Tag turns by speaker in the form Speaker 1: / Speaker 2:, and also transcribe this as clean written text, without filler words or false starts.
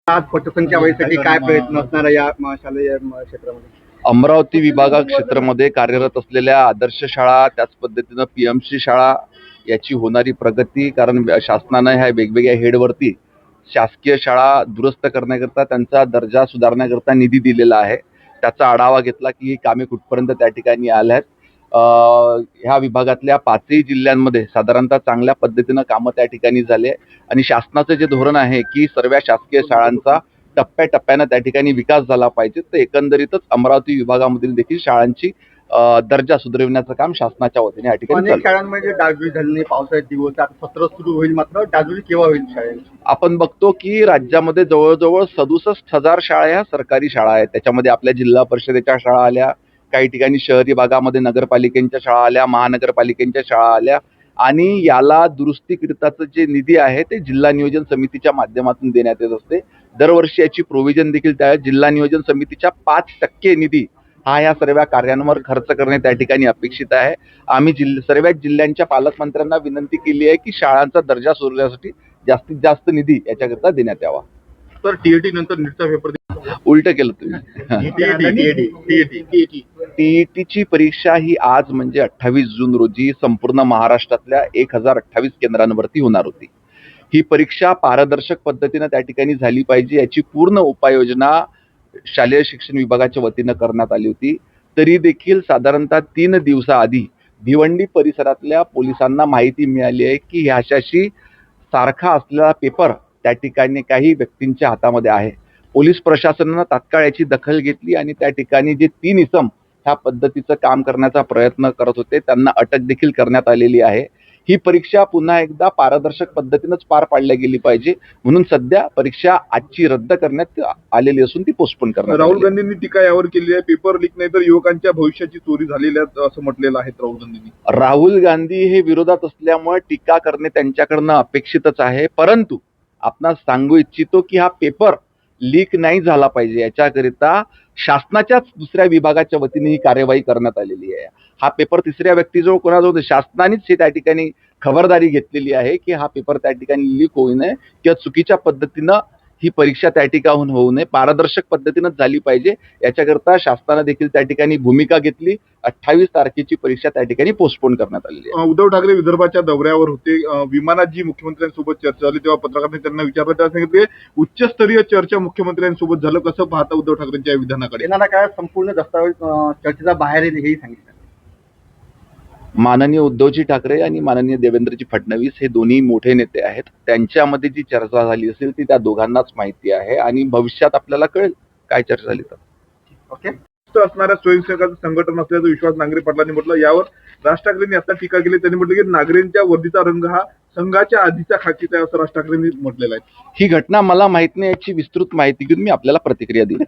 Speaker 1: आज पटसंख्या वाढीसाठी काय प्रयत्न असणार आहे या शालेय क्षेत्रामध्ये?
Speaker 2: अमरावती विभागा क्षेत्रामध्ये कार्यरत असलेल्या आदर्श शाळा, त्याच पद्धतीनं पीएमसी शाळा याची होणारी प्रगती, कारण शासनानं ह्या वेगवेगळ्या हेडवरती शासकीय शाळा दुरुस्त करण्याकरता, त्यांचा दर्जा सुधारण्याकरता निधी दिलेला आहे. त्याचा आढावा घेतला की ही कामे कुठपर्यंत त्या ठिकाणी आल्या आहेत. ह्या विभागातल्या 5ही जिल्ह्यांमध्ये साधारणतः चांगल्या पद्धतीनं कामं त्या ठिकाणी झाले आणि शासनाचं जे धोरण आहे की सर्व शासकीय शाळांचा टप्प्याटप्प्यानं त्या ठिकाणी विकास झाला पाहिजे, तर एकंदरीतच अमरावती विभागामधील देखील शाळांची दर्जा सुधारविण्याचं काम शासनाच्या वतीने या ठिकाणी
Speaker 1: अनेक शाळांमध्ये डागडुजी झाली नाही. पावसाळ्याचे दिवस आता सत्र सुरू होईल, मात्र डागडुजी केव्हा होईल शाळेत?
Speaker 2: आपण बघतो की राज्यामध्ये जवळजवळ 67,000 शाळा ह्या सरकारी शाळा आहेत. त्याच्यामध्ये आपल्या जिल्हा परिषदेच्या शाळा आल्या, काही ठिकाणी शहरी भागामध्ये नगरपालिकेच्या शाळा आल्या, महानगरपालिकेच्या शाळा आल्या आणि याला दुरुस्तीकरिताचं जे निधी आहे ते जिल्हा नियोजन समितीच्या माध्यमातून देण्यात येत असते. दरवर्षी याची प्रोव्हिजन देखील त्या जिल्हा नियोजन समितीच्या 5% निधी हा या सर्व कार्यांवर खर्च करणे त्या ठिकाणी अपेक्षित आहे. आम्ही सर्व जिल्ह्यांच्या पालकमंत्र्यांना विनंती केली आहे की शाळांचा दर्जा सुधारण्यासाठी जास्तीत जास्त निधी याच्याकरता देण्यात यावा.
Speaker 1: तर टीएटी नंतर नीटचा पेपर
Speaker 2: उलट केलं तुम्ही. टीईटीची परीक्षा ही आज म्हणजे 28 जून रोजी संपूर्ण महाराष्ट्रातल्या 1028 केंद्रांवरती होणार होती. ही परीक्षा पारदर्शक पद्धतीनं त्या ठिकाणी झाली पाहिजे याची पूर्ण उपाययोजना शालेय शिक्षण विभागाच्या वतीनं करण्यात आली होती. तरी देखील साधारणतः 3 दिवसाआधी भिवंडी परिसरातल्या पोलिसांना माहिती मिळाली आहे की ह्याच्याशी सारखा असलेला पेपर त्या ठिकाणी काही व्यक्तींच्या हातामध्ये आहे. पोलीस प्रशासनानं तात्काळ याची दखल घेतली आणि त्या ठिकाणी जे 3 इसम ह्या पद्धतीचं काम करण्याचा प्रयत्न करत होते त्यांना अटक देखील करण्यात आलेली आहे. ही परीक्षा पुन्हा एकदा पारदर्शक पद्धतीनंच पार पाडल्या गेली पाहिजे, म्हणून सध्या परीक्षा आजची रद्द करण्यात आलेली असून ती पोस्टपोन करण्यात.
Speaker 3: राहुल गांधींनी टीका यावर केली आहे. पेपर लीक नाही तर युवकांच्या भविष्याची चोरी झालेली आहे असं म्हटलेलं आहे राहुल गांधींनी.
Speaker 2: राहुल गांधी हे विरोधात असल्यामुळे टीका करणे त्यांच्याकडनं अपेक्षितच आहे, परंतु आपणास सांगू इच्छितो की हा पेपर लीक नाही झाला पाहिजे याच्याकरिता शासनाच्याच दुसऱ्या विभागाच्या वतीने ही कार्यवाही करण्यात आलेली आहे. हा पेपर तिसऱ्या व्यक्तीजवळ कोणाजवळ शासनानेच हे त्या ठिकाणी खबरदारी घेतलेली आहे की हा पेपर त्या ठिकाणी लीक होऊ नये किंवा चुकीच्या पद्धतीनं ही परीक्षा त्या ठिकाणून होऊ नये, पारदर्शक पद्धतीनंच झाली पाहिजे याच्याकरता शासनाने देखील त्या ठिकाणी भूमिका घेतली. 28 तारखेची परीक्षा त्या ठिकाणी पोस्टपोन करण्यात आलेली आहे.
Speaker 3: उद्धव ठाकरे विदर्भाच्या दौऱ्यावर होते. विमानात जी मुख्यमंत्र्यांसोबत चर्चा झाली तेव्हा पत्रकारांनी त्यांना विचारलं, तेव्हा सांगितले उच्चस्तरीय चर्चा मुख्यमंत्र्यांसोबत झालं. कसं पाहता उद्धव ठाकरेंच्या या विधानाकडे?
Speaker 1: येणारा काय संपूर्ण दस्तावेज चर्चेचा बाहेर येईल हेही सांगितलं.
Speaker 2: माननीय उद्धवजी ठाकरे आणि माननीय देवेंद्रजी फडणवीस हे दोन्ही मोठे नेते आहेत. त्यांच्यामध्ये जी चर्चा झाली असेल ती त्या दोघांनाच माहिती आहे आणि भविष्यात आपल्याला कळेल काय चर्चा झाली तर.
Speaker 1: ओके.
Speaker 3: असणाऱ्या स्वयंसेवकाचं संघटन असल्याचा विश्वास नांगरे पाटलांनी म्हटलं. यावर राज ठाकरेंनी आता टीका केली. त्यांनी म्हटलं की नागरेंच्या वर्दीचा रंग हा संघाच्या आधीचा खाकीचा आहे असं राज ठाकरेंनी म्हटलेलं आहे.
Speaker 2: ही घटना मला माहित नाही, याची विस्तृत माहिती घेऊन मी आपल्याला प्रतिक्रिया देईन.